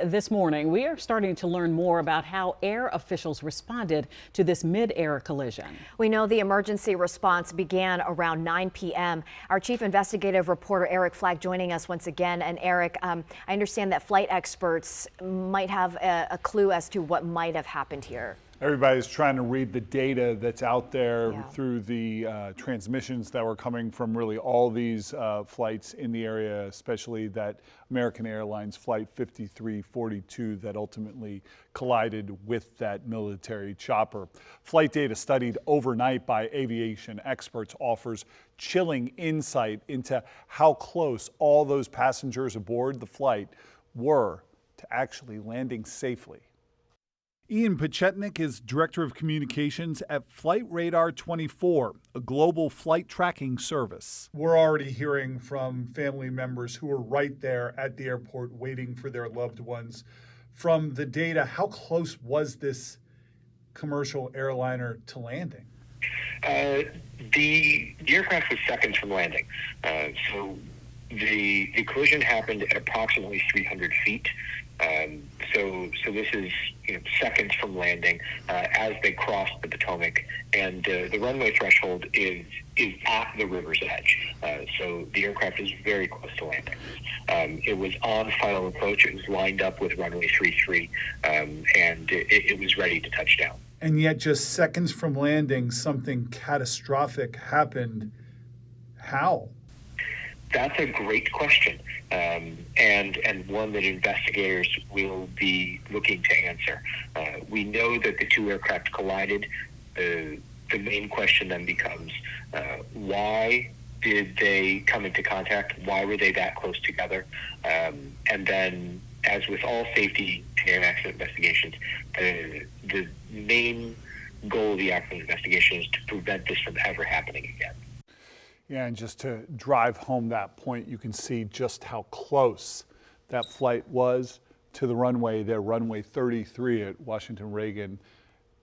This morning, we are starting to learn more about how air officials responded to this mid-air collision. We know the emergency response began around 9 p.m. Our chief investigative reporter, Eric Flack, joining us once again. And Eric, I understand that flight experts might have a clue as to what might have happened here. Everybody's trying to read the data that's out there through the transmissions that were coming from really all these flights in the area, especially that American Airlines Flight 5342 that ultimately collided with that military chopper. Flight data studied overnight by aviation experts offers chilling insight into how close all those passengers aboard the flight were to actually landing safely. Ian Pachetnik is Director of Communications at Flight Radar 24, a global flight tracking service. We're already hearing from family members who are right there at the airport waiting for their loved ones. From the data, how close was this commercial airliner to landing? The aircraft was seconds from landing. So the collision happened at approximately 300 feet. So this is seconds from landing as they crossed the Potomac, and the runway threshold is at the river's edge. So the aircraft is very close to landing. It was on final approach. It was lined up with runway 33, and it was ready to touch down. And yet just seconds from landing, something catastrophic happened. How? That's a great question, and one that investigators will be looking to answer. We know that the two aircraft collided. The main question then becomes, why did they come into contact? Why were they that close together? And then, as with all safety and air accident investigations, the main goal of the accident investigation is to prevent this from ever happening again. Yeah, and just to drive home that point, you can see just how close that flight was to the runway there, runway 33 at Washington Reagan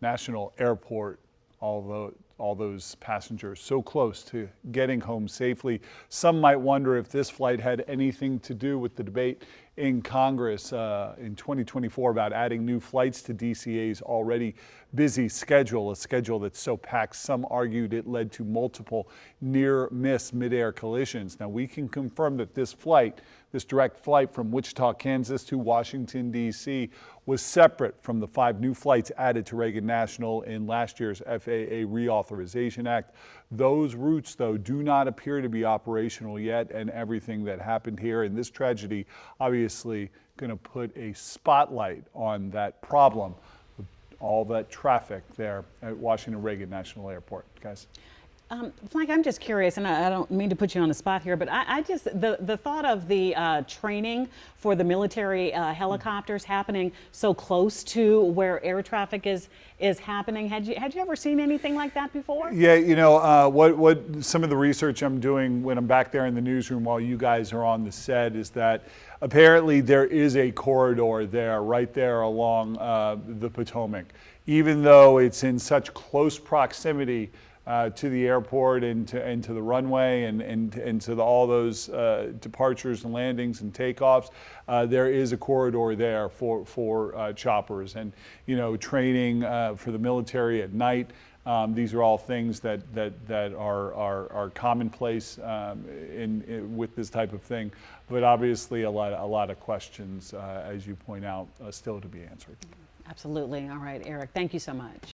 National Airport. All those passengers so close to getting home safely. Some might wonder if this flight had anything to do with the debate in Congress in 2024 about adding new flights to DCA's already busy schedule, a schedule that's so packed some argued it led to multiple near-miss mid-air collisions. Now we can confirm that this flight, this direct flight from Wichita, Kansas to Washington, D.C. was separate from the 5 new flights added to Reagan National in last year's FAA Reauthorization Act. Those routes, though, do not appear to be operational yet, and everything that happened here in this tragedy obviously going to put a spotlight on that problem with all that traffic there at Washington Reagan National Airport. Guys? Frank, I'm just curious, and I don't mean to put you on the spot here, but I just, the thought of the training for the military helicopters happening so close to where air traffic is happening, had you ever seen anything like that before? Yeah, what some of the research I'm doing when I'm back there in the newsroom while you guys are on the set is that apparently there is a corridor there, right there along the Potomac, even though it's in such close proximity to the airport and to the runway and to all those departures and landings and takeoffs. There is a corridor there for choppers and training for the military at night. These are all things that are commonplace with this type of thing, but obviously a lot of questions, as you point out, still to be answered. Absolutely. All right, Eric, thank you so much.